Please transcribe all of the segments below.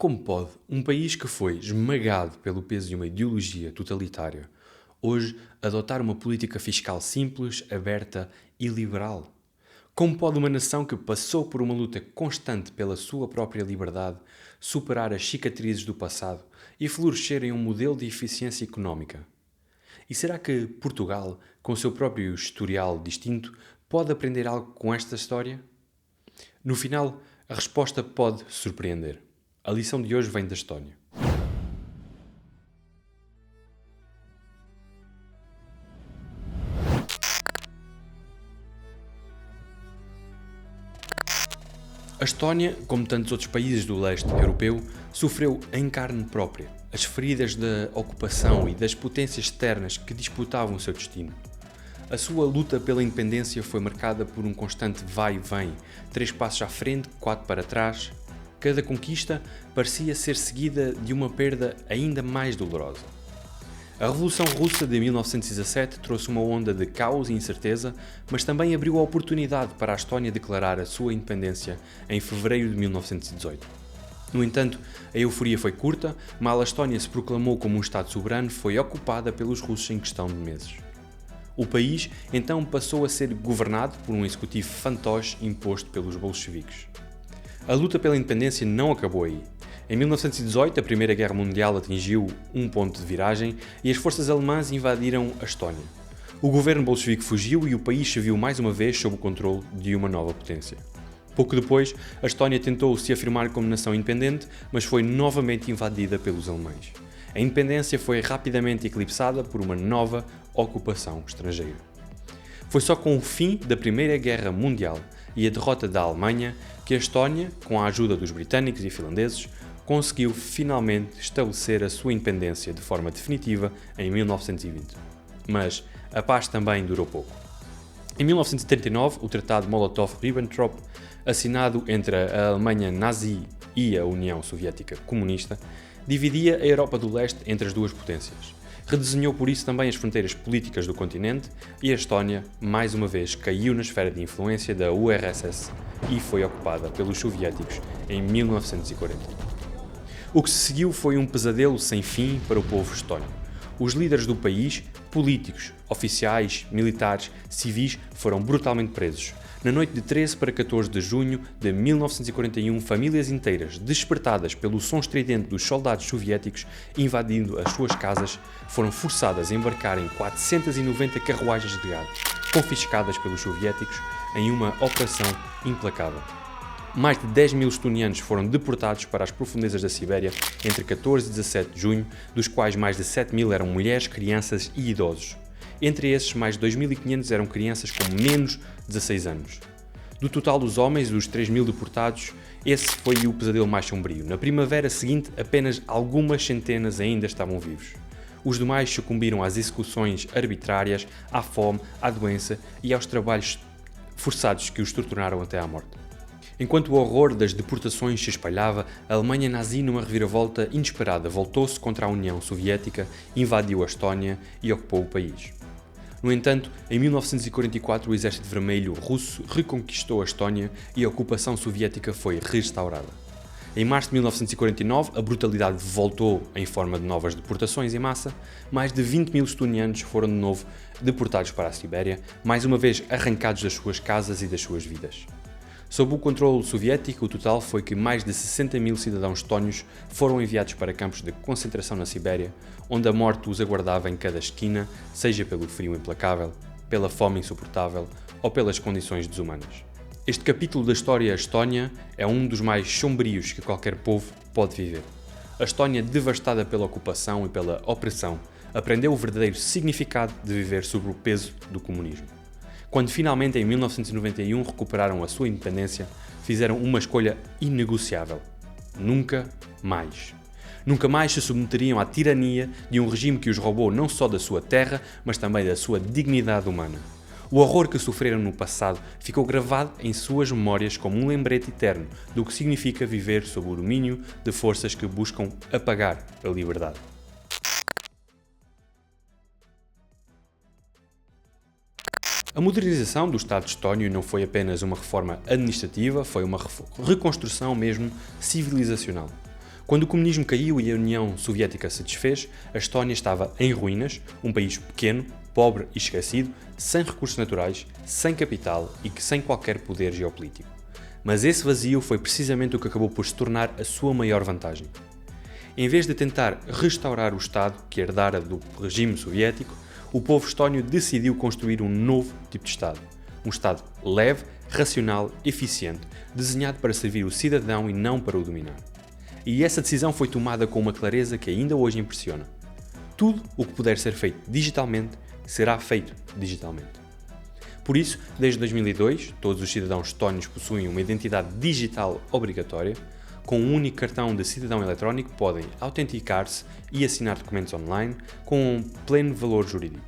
Como pode um país que foi esmagado pelo peso de uma ideologia totalitária hoje adotar uma política fiscal simples, aberta e liberal? Como pode uma nação que passou por uma luta constante pela sua própria liberdade superar as cicatrizes do passado e florescer em um modelo de eficiência económica? E será que Portugal, com o seu próprio historial distinto, pode aprender algo com esta história? No final, a resposta pode surpreender. A lição de hoje vem da Estónia. A Estónia, como tantos outros países do leste europeu, sofreu em carne própria as feridas da ocupação e das potências externas que disputavam o seu destino. A sua luta pela independência foi marcada por um constante vai e vem, 3 passos à frente, 4 para trás. Cada conquista parecia ser seguida de uma perda ainda mais dolorosa. A Revolução Russa de 1917 trouxe uma onda de caos e incerteza, mas também abriu a oportunidade para a Estónia declarar a sua independência em fevereiro de 1918. No entanto, a euforia foi curta, mal a Estónia se proclamou como um Estado soberano, foi ocupada pelos russos em questão de meses. O país então passou a ser governado por um executivo fantoche imposto pelos bolcheviques. A luta pela independência não acabou aí. Em 1918, a Primeira Guerra Mundial atingiu um ponto de viragem e as forças alemãs invadiram a Estónia. O governo bolchevique fugiu e o país se viu mais uma vez sob o controle de uma nova potência. Pouco depois, a Estónia tentou se afirmar como nação independente, mas foi novamente invadida pelos alemães. A independência foi rapidamente eclipsada por uma nova ocupação estrangeira. Foi só com o fim da Primeira Guerra Mundial e a derrota da Alemanha que a Estónia, com a ajuda dos britânicos e finlandeses, conseguiu finalmente estabelecer a sua independência de forma definitiva em 1920. Mas a paz também durou pouco. Em 1939, o Tratado Molotov-Ribbentrop, assinado entre a Alemanha nazi e a União Soviética Comunista, dividia a Europa do Leste entre as duas potências. Redesenhou por isso também as fronteiras políticas do continente e a Estónia, mais uma vez, caiu na esfera de influência da URSS e foi ocupada pelos soviéticos em 1940. O que se seguiu foi um pesadelo sem fim para o povo estónio. Os líderes do país, políticos, oficiais, militares, civis, foram brutalmente presos. Na noite de 13 para 14 de junho de 1941, famílias inteiras, despertadas pelo som estridente dos soldados soviéticos invadindo as suas casas, foram forçadas a embarcar em 490 carruagens de gado, confiscadas pelos soviéticos em uma operação implacável. Mais de 10 mil estonianos foram deportados para as profundezas da Sibéria entre 14 e 17 de junho, dos quais mais de 7 mil eram mulheres, crianças e idosos. Entre esses, mais de 2.500 eram crianças com menos de 16 anos. Do total dos homens, dos 3 mil deportados, esse foi o pesadelo mais sombrio. Na primavera seguinte, apenas algumas centenas ainda estavam vivos. Os demais sucumbiram às execuções arbitrárias, à fome, à doença e aos trabalhos forçados que os torturaram até à morte. Enquanto o horror das deportações se espalhava, a Alemanha nazi, numa reviravolta inesperada, voltou-se contra a União Soviética, invadiu a Estónia e ocupou o país. No entanto, em 1944 o Exército Vermelho russo reconquistou a Estónia e a ocupação soviética foi restaurada. Em março de 1949, a brutalidade voltou em forma de novas deportações em massa. Mais de 20 mil estonianos foram de novo deportados para a Sibéria, mais uma vez arrancados das suas casas e das suas vidas. Sob o controle soviético, o total foi que mais de 60 mil cidadãos estónios foram enviados para campos de concentração na Sibéria, onde a morte os aguardava em cada esquina, seja pelo frio implacável, pela fome insuportável ou pelas condições desumanas. Este capítulo da história estónia é um dos mais sombrios que qualquer povo pode viver. A Estónia, devastada pela ocupação e pela opressão, aprendeu o verdadeiro significado de viver sob o peso do comunismo. Quando finalmente, em 1991, recuperaram a sua independência, fizeram uma escolha inegociável. Nunca mais. Nunca mais se submeteriam à tirania de um regime que os roubou não só da sua terra, mas também da sua dignidade humana. O horror que sofreram no passado ficou gravado em suas memórias como um lembrete eterno do que significa viver sob o domínio de forças que buscam apagar a liberdade. A modernização do Estado estónio não foi apenas uma reforma administrativa, foi uma reconstrução mesmo civilizacional. Quando o comunismo caiu e a União Soviética se desfez, a Estónia estava em ruínas, um país pequeno, pobre e esquecido, sem recursos naturais, sem capital e sem qualquer poder geopolítico. Mas esse vazio foi precisamente o que acabou por se tornar a sua maior vantagem. Em vez de tentar restaurar o Estado que herdara do regime soviético, o povo estónio decidiu construir um novo tipo de Estado. Um Estado leve, racional, eficiente, desenhado para servir o cidadão e não para o dominar. E essa decisão foi tomada com uma clareza que ainda hoje impressiona. Tudo o que puder ser feito digitalmente será feito digitalmente. Por isso, desde 2002, todos os cidadãos estónios possuem uma identidade digital obrigatória. Com um único cartão de cidadão eletrónico podem autenticar-se e assinar documentos online com um pleno valor jurídico.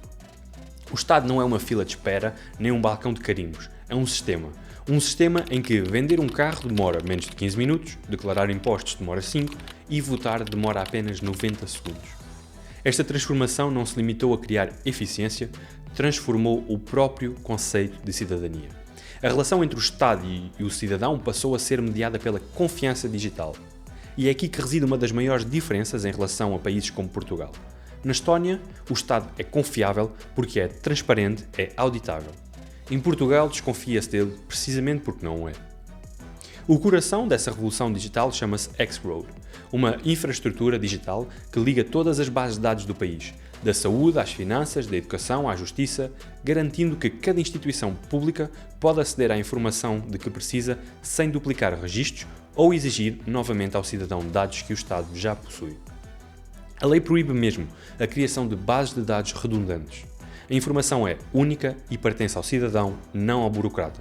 O Estado não é uma fila de espera nem um balcão de carimbos, é um sistema. Um sistema em que vender um carro demora menos de 15 minutos, declarar impostos demora 5 e votar demora apenas 90 segundos. Esta transformação não se limitou a criar eficiência, transformou o próprio conceito de cidadania. A relação entre o Estado e o cidadão passou a ser mediada pela confiança digital. E é aqui que reside uma das maiores diferenças em relação a países como Portugal. Na Estónia, o Estado é confiável porque é transparente, é auditável. Em Portugal, desconfia-se dele precisamente porque não o é. O coração dessa revolução digital chama-se X-Road, uma infraestrutura digital que liga todas as bases de dados do país, da saúde às finanças, da educação à justiça, garantindo que cada instituição pública pode aceder à informação de que precisa sem duplicar registros ou exigir novamente ao cidadão dados que o Estado já possui. A lei proíbe mesmo a criação de bases de dados redundantes. A informação é única e pertence ao cidadão, não ao burocrata.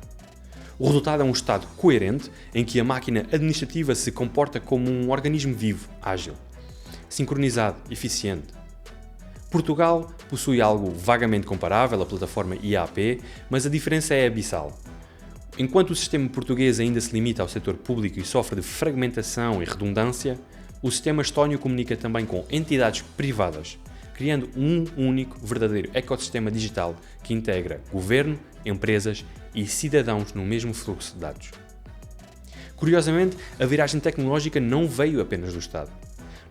O resultado é um Estado coerente em que a máquina administrativa se comporta como um organismo vivo, ágil, sincronizado, eficiente. Portugal possui algo vagamente comparável à plataforma IAP, mas a diferença é abissal. Enquanto o sistema português ainda se limita ao setor público e sofre de fragmentação e redundância, o sistema estónio comunica também com entidades privadas, criando um único verdadeiro ecossistema digital que integra governo, empresas e cidadãos no mesmo fluxo de dados. Curiosamente, a viragem tecnológica não veio apenas do Estado.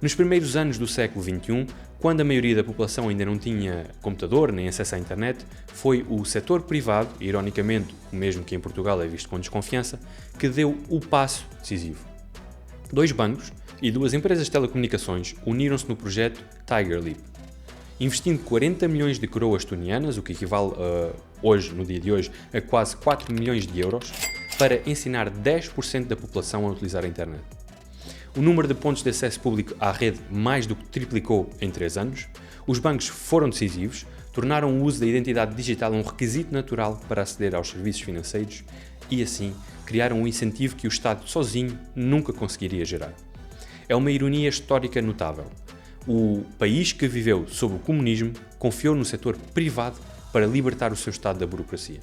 Nos primeiros anos do século XXI, quando a maioria da população ainda não tinha computador nem acesso à internet, foi o setor privado, ironicamente o mesmo que em Portugal é visto com desconfiança, que deu o passo decisivo. 2 bancos e 2 empresas de telecomunicações uniram-se no projeto Tigerleap, investindo 40 milhões de coroas estonianas, o que equivale hoje, no dia de hoje, a quase 4 milhões de euros, para ensinar 10% da população a utilizar a internet. O número de pontos de acesso público à rede mais do que triplicou em 3 anos. Os bancos foram decisivos, tornaram o uso da identidade digital um requisito natural para aceder aos serviços financeiros e, assim, criaram um incentivo que o Estado sozinho nunca conseguiria gerar. É uma ironia histórica notável. O país que viveu sob o comunismo confiou no setor privado para libertar o seu Estado da burocracia.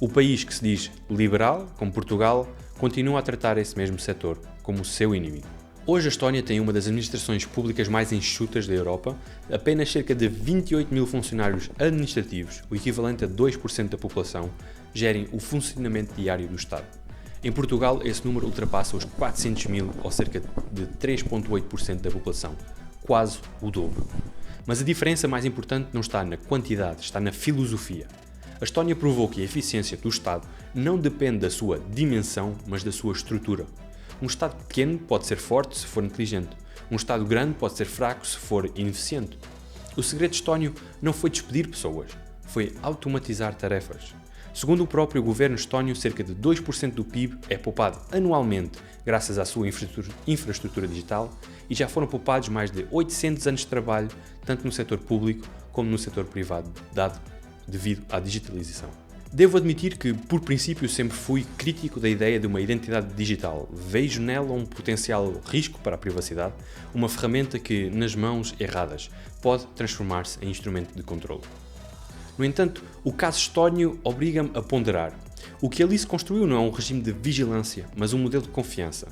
O país que se diz liberal, como Portugal, continua a tratar esse mesmo setor como o seu inimigo. Hoje a Estónia tem uma das administrações públicas mais enxutas da Europa, apenas cerca de 28 mil funcionários administrativos, o equivalente a 2% da população, gerem o funcionamento diário do Estado. Em Portugal, esse número ultrapassa os 400 mil, ou cerca de 3,8% da população, quase o dobro. Mas a diferença mais importante não está na quantidade, está na filosofia. A Estónia provou que a eficiência do Estado não depende da sua dimensão, mas da sua estrutura. Um Estado pequeno pode ser forte se for inteligente. Um Estado grande pode ser fraco se for ineficiente. O segredo estónio não foi despedir pessoas, foi automatizar tarefas. Segundo o próprio governo estónio, cerca de 2% do PIB é poupado anualmente graças à sua infraestrutura digital e já foram poupados mais de 800 anos de trabalho, tanto no setor público como no setor privado, devido à digitalização. Devo admitir que, por princípio, sempre fui crítico da ideia de uma identidade digital. Vejo nela um potencial risco para a privacidade, uma ferramenta que, nas mãos erradas, pode transformar-se em instrumento de controle. No entanto, o caso estónio obriga-me a ponderar. O que ali se construiu não é um regime de vigilância, mas um modelo de confiança.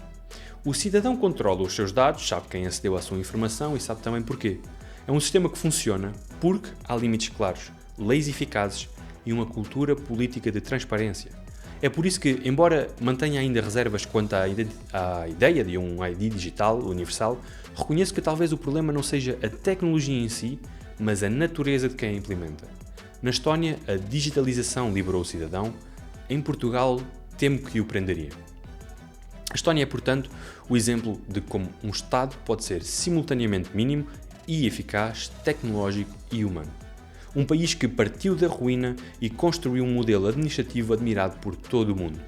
O cidadão controla os seus dados, sabe quem acedeu à sua informação e sabe também porquê. É um sistema que funciona porque há limites claros, leis eficazes e uma cultura política de transparência. É por isso que, embora mantenha ainda reservas quanto à ideia de um ID digital universal, reconheço que talvez o problema não seja a tecnologia em si, mas a natureza de quem a implementa. Na Estónia, a digitalização liberou o cidadão, em Portugal, temo que o prenderia. A Estónia é, portanto, o exemplo de como um Estado pode ser simultaneamente mínimo e eficaz, tecnológico e humano. Um país que partiu da ruína e construiu um modelo administrativo admirado por todo o mundo.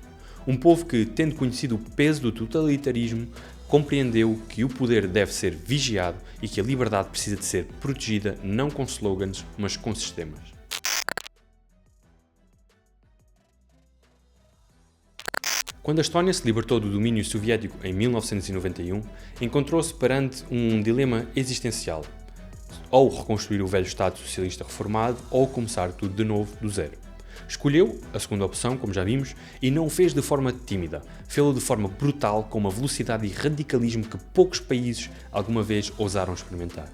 Um povo que, tendo conhecido o peso do totalitarismo, compreendeu que o poder deve ser vigiado e que a liberdade precisa de ser protegida não com slogans, mas com sistemas. Quando a Estónia se libertou do domínio soviético em 1991, encontrou-se perante um dilema existencial: ou reconstruir o velho Estado socialista reformado, ou começar tudo de novo, do zero. Escolheu a segunda opção, como já vimos, e não o fez de forma tímida. Fê-lo de forma brutal, com uma velocidade e radicalismo que poucos países alguma vez ousaram experimentar.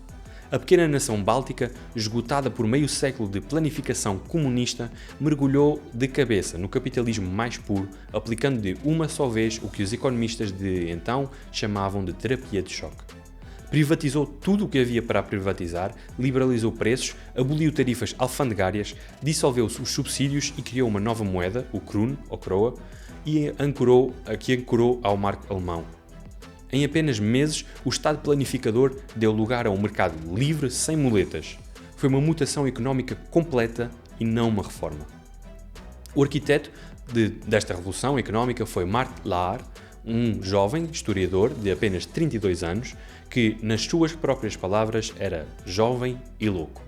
A pequena nação báltica, esgotada por meio século de planificação comunista, mergulhou de cabeça no capitalismo mais puro, aplicando de uma só vez o que os economistas de então chamavam de terapia de choque. Privatizou tudo o que havia para privatizar, liberalizou preços, aboliu tarifas alfandegárias, dissolveu os subsídios e criou uma nova moeda, o Kroon, ou Croa, que ancorou ao marco alemão. Em apenas meses, o Estado planificador deu lugar a um mercado livre sem muletas. Foi uma mutação económica completa e não uma reforma. O arquiteto desta revolução económica foi Mart Laar, um jovem historiador de apenas 32 anos, que, nas suas próprias palavras, era jovem e louco.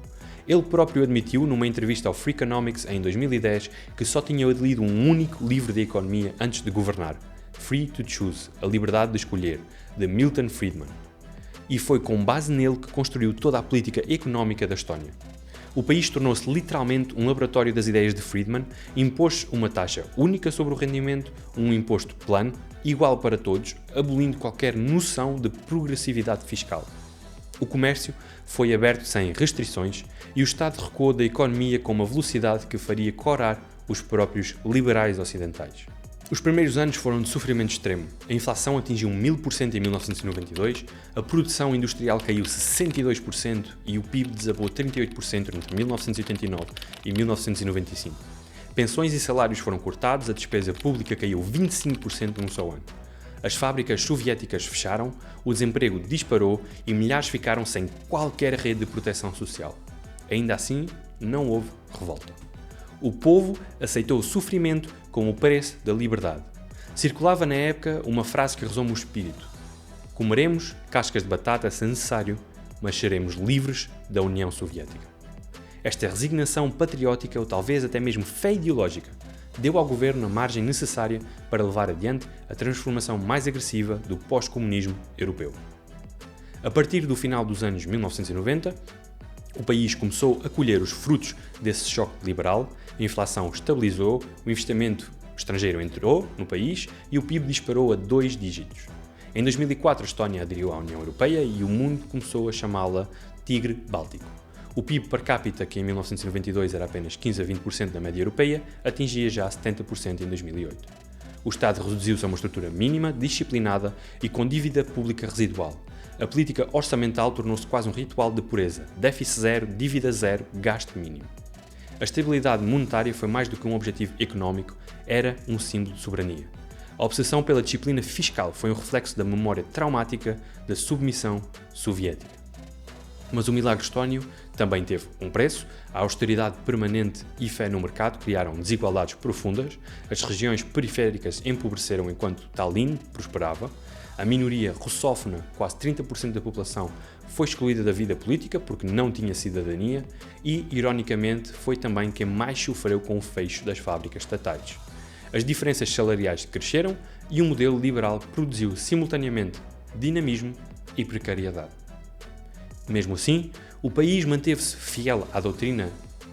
Ele próprio admitiu, numa entrevista ao Freakonomics em 2010, que só tinha lido um único livro de economia antes de governar, Free to Choose, A Liberdade de Escolher, de Milton Friedman. E foi com base nele que construiu toda a política económica da Estónia. O país tornou-se literalmente um laboratório das ideias de Friedman, impôs uma taxa única sobre o rendimento, um imposto plano, igual para todos, abolindo qualquer noção de progressividade fiscal. O comércio foi aberto sem restrições e o Estado recuou da economia com uma velocidade que faria corar os próprios liberais ocidentais. Os primeiros anos foram de sofrimento extremo. A inflação atingiu 1000% em 1992, a produção industrial caiu 62% e o PIB desabou 38% entre 1989 e 1995. Pensões e salários foram cortados, a despesa pública caiu 25% num só ano. As fábricas soviéticas fecharam, o desemprego disparou e milhares ficaram sem qualquer rede de proteção social. Ainda assim, não houve revolta. O povo aceitou o sofrimento como o preço da liberdade. Circulava na época uma frase que resume o espírito: comeremos cascas de batata se necessário, mas seremos livres da União Soviética. Esta resignação patriótica, ou talvez até mesmo fé ideológica, deu ao governo a margem necessária para levar adiante a transformação mais agressiva do pós-comunismo europeu. A partir do final dos anos 1990, o país começou a colher os frutos desse choque liberal, a inflação estabilizou, o investimento estrangeiro entrou no país e o PIB disparou a 2 dígitos. Em 2004, a Estónia aderiu à União Europeia e o mundo começou a chamá-la Tigre Báltico. O PIB per capita, que em 1992 era apenas 15 a 20% da média europeia, atingia já 70% em 2008. O Estado reduziu-se a uma estrutura mínima, disciplinada e com dívida pública residual. A política orçamental tornou-se quase um ritual de pureza: déficit zero, dívida zero, gasto mínimo. A estabilidade monetária foi mais do que um objetivo económico, era um símbolo de soberania. A obsessão pela disciplina fiscal foi um reflexo da memória traumática da submissão soviética. Mas o milagre estónio também teve um preço. A austeridade permanente e fé no mercado criaram desigualdades profundas, as regiões periféricas empobreceram enquanto Tallinn prosperava, a minoria russófona, quase 30% da população, foi excluída da vida política porque não tinha cidadania e, ironicamente, foi também quem mais sofreu com o fecho das fábricas estatais. As diferenças salariais cresceram e um modelo liberal produziu simultaneamente dinamismo e precariedade. Mesmo assim, o país manteve-se fiel à doutrina.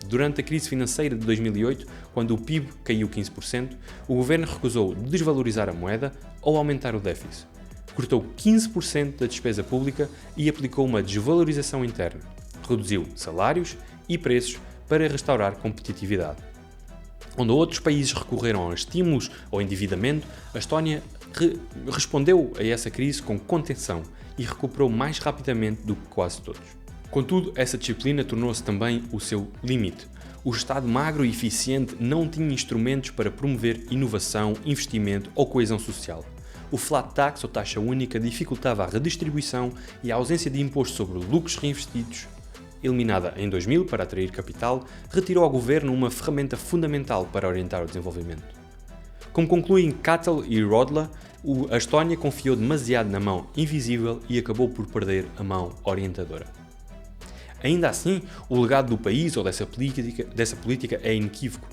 Durante a crise financeira de 2008, quando o PIB caiu 15%, o governo recusou desvalorizar a moeda ou aumentar o déficit. Cortou 15% da despesa pública e aplicou uma desvalorização interna. Reduziu salários e preços para restaurar competitividade. Onde outros países recorreram a estímulos ou endividamento, a Estónia respondeu a essa crise com contenção e recuperou mais rapidamente do que quase todos. Contudo, essa disciplina tornou-se também o seu limite. O Estado magro e eficiente não tinha instrumentos para promover inovação, investimento ou coesão social. O flat tax, ou taxa única, dificultava a redistribuição e a ausência de imposto sobre lucros reinvestidos, eliminada em 2000 para atrair capital, retirou ao governo uma ferramenta fundamental para orientar o desenvolvimento. Como concluem Cattell e Rodler, a Estónia confiou demasiado na mão invisível e acabou por perder a mão orientadora. Ainda assim, o legado do país ou dessa política é inequívoco.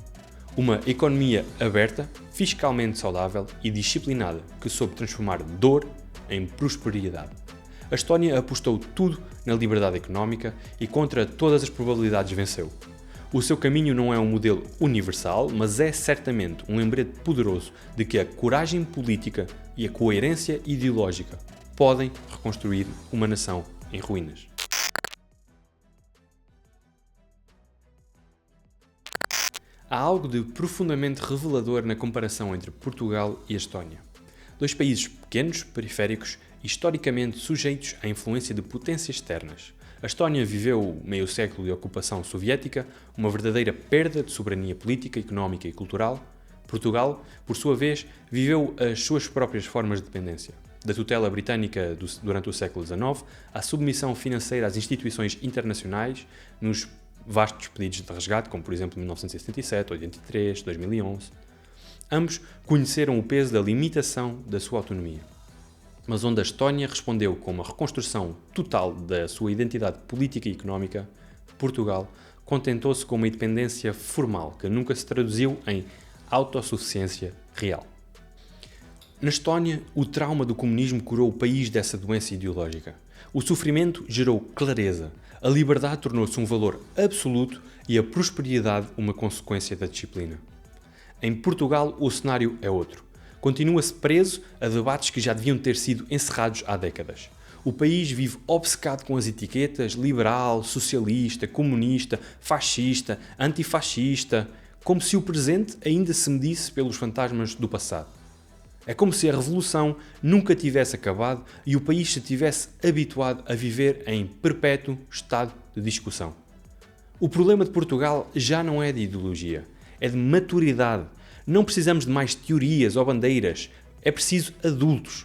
Uma economia aberta, fiscalmente saudável e disciplinada que soube transformar dor em prosperidade. A Estónia apostou tudo na liberdade económica e contra todas as probabilidades venceu. O seu caminho não é um modelo universal, mas é certamente um lembrete poderoso de que a coragem política e a coerência ideológica podem reconstruir uma nação em ruínas. Há algo de profundamente revelador na comparação entre Portugal e a Estónia. Dois países pequenos, periféricos e historicamente sujeitos à influência de potências externas. A Estónia viveu meio século de ocupação soviética, uma verdadeira perda de soberania política, económica e cultural. Portugal, por sua vez, viveu as suas próprias formas de dependência. Da tutela britânica durante o século XIX, à submissão financeira às instituições internacionais, nos vastos pedidos de resgate, como por exemplo 1977, 83, 2011. Ambos conheceram o peso da limitação da sua autonomia. Mas onde a Estónia respondeu com uma reconstrução total da sua identidade política e económica, Portugal contentou-se com uma independência formal que nunca se traduziu em autossuficiência real. Na Estónia, o trauma do comunismo curou o país dessa doença ideológica. O sofrimento gerou clareza, a liberdade tornou-se um valor absoluto e a prosperidade uma consequência da disciplina. Em Portugal, o cenário é outro. Continua-se preso a debates que já deviam ter sido encerrados há décadas. O país vive obcecado com as etiquetas liberal, socialista, comunista, fascista, antifascista, como se o presente ainda se medisse pelos fantasmas do passado. É como se a revolução nunca tivesse acabado e o país se tivesse habituado a viver em perpétuo estado de discussão. O problema de Portugal já não é de ideologia, é de maturidade. Não precisamos de mais teorias ou bandeiras, é preciso adultos.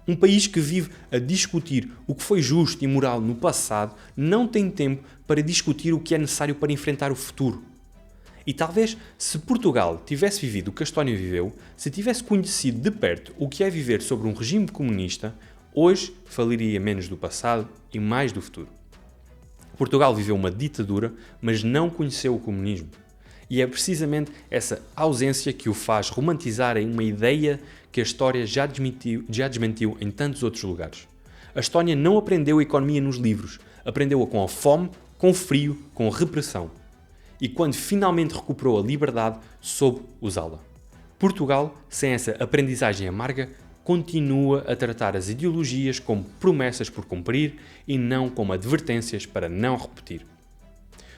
Um país que vive a discutir o que foi justo e moral no passado não tem tempo para discutir o que é necessário para enfrentar o futuro. E talvez, se Portugal tivesse vivido o que a Estónia viveu, se tivesse conhecido de perto o que é viver sobre um regime comunista, hoje falaria menos do passado e mais do futuro. Portugal viveu uma ditadura, mas não conheceu o comunismo. E é precisamente essa ausência que o faz romantizar em uma ideia que a história já desmentiu em tantos outros lugares. A Estónia não aprendeu a economia nos livros, aprendeu-a com a fome, com o frio, com a repressão. E quando finalmente recuperou a liberdade, soube usá-la. Portugal, sem essa aprendizagem amarga, continua a tratar as ideologias como promessas por cumprir e não como advertências para não repetir.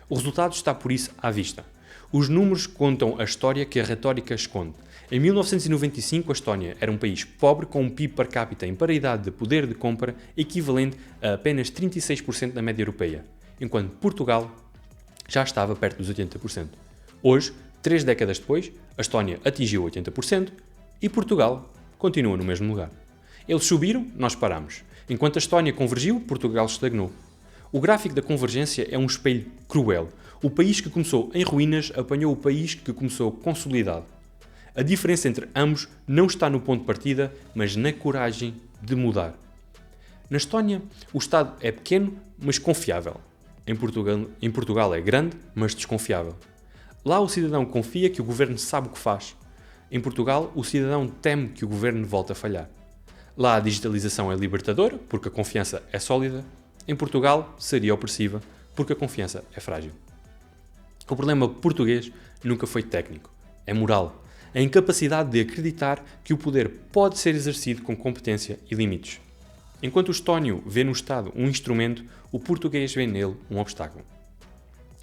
O resultado está por isso à vista. Os números contam a história que a retórica esconde. Em 1995, a Estónia era um país pobre com um PIB per capita em paridade de poder de compra equivalente a apenas 36% da média europeia, enquanto Portugal já estava perto dos 80%. Hoje, 3 décadas depois, a Estónia atingiu 80% e Portugal continua no mesmo lugar. Eles subiram, nós paramos. Enquanto a Estónia convergiu, Portugal estagnou. O gráfico da convergência é um espelho cruel. O país que começou em ruínas apanhou o país que começou consolidado. A diferença entre ambos não está no ponto de partida, mas na coragem de mudar. Na Estónia, o Estado é pequeno, mas confiável. Em Portugal é grande, mas desconfiável. Lá o cidadão confia que o governo sabe o que faz. Em Portugal, o cidadão teme que o governo volte a falhar. Lá a digitalização é libertadora, porque a confiança é sólida. Em Portugal, seria opressiva, porque a confiança é frágil. O problema português nunca foi técnico, é moral. A incapacidade de acreditar que o poder pode ser exercido com competência e limites. Enquanto o estónio vê no Estado um instrumento, o português vê nele um obstáculo.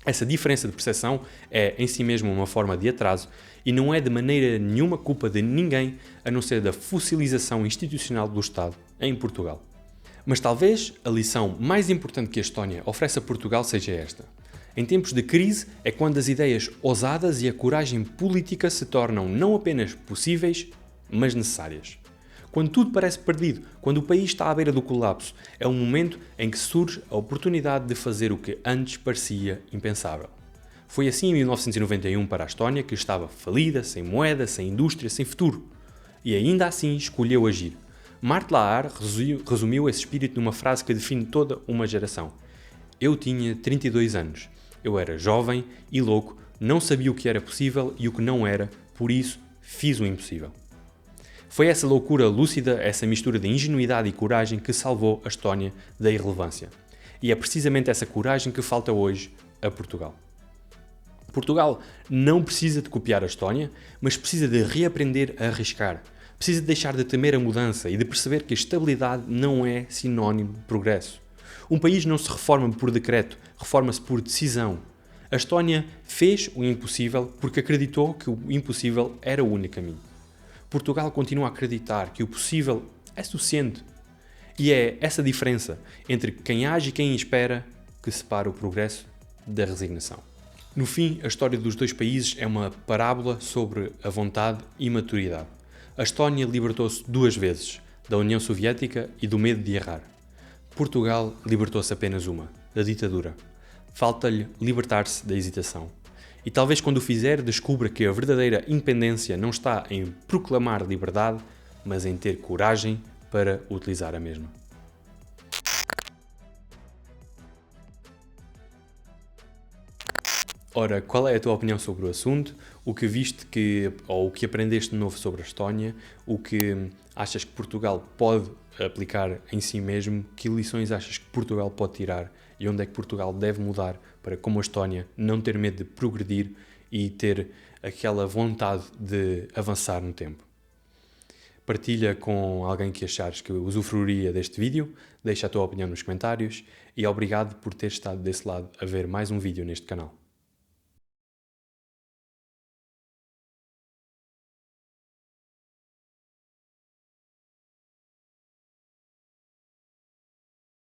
Essa diferença de percepção é em si mesma uma forma de atraso e não é de maneira nenhuma culpa de ninguém a não ser da fossilização institucional do Estado em Portugal. Mas talvez a lição mais importante que a Estónia oferece a Portugal seja esta. Em tempos de crise é quando as ideias ousadas e a coragem política se tornam não apenas possíveis, mas necessárias. Quando tudo parece perdido, quando o país está à beira do colapso, é um momento em que surge a oportunidade de fazer o que antes parecia impensável. Foi assim em 1991 para a Estónia, que estava falida, sem moeda, sem indústria, sem futuro. E ainda assim escolheu agir. Mart Laar resumiu esse espírito numa frase que define toda uma geração. Eu tinha 32 anos. Eu era jovem e louco, não sabia o que era possível e o que não era, por isso fiz o impossível. Foi essa loucura lúcida, essa mistura de ingenuidade e coragem que salvou a Estónia da irrelevância. E é precisamente essa coragem que falta hoje a Portugal. Portugal não precisa de copiar a Estónia, mas precisa de reaprender a arriscar. Precisa de deixar de temer a mudança e de perceber que a estabilidade não é sinónimo de progresso. Um país não se reforma por decreto, reforma-se por decisão. A Estónia fez o impossível porque acreditou que o impossível era o único caminho. Portugal continua a acreditar que o possível é suficiente. E é essa diferença entre quem age e quem espera que separa o progresso da resignação. No fim, a história dos dois países é uma parábola sobre a vontade e maturidade. A Estónia libertou-se 2 vezes, da União Soviética e do medo de errar. Portugal libertou-se apenas uma, da ditadura. Falta-lhe libertar-se da hesitação. E talvez quando o fizer, descubra que a verdadeira independência não está em proclamar liberdade, mas em ter coragem para utilizar a mesma. Ora, qual é a tua opinião sobre o assunto? O que viste ou o que aprendeste de novo sobre a Estónia? O que achas que Portugal pode aplicar em si mesmo? Que lições achas que Portugal pode tirar? E onde é que Portugal deve mudar para, como a Estónia, não ter medo de progredir e ter aquela vontade de avançar no tempo? Partilha com alguém que achares que usufruiria deste vídeo, deixa a tua opinião nos comentários e obrigado por ter estado desse lado a ver mais um vídeo neste canal.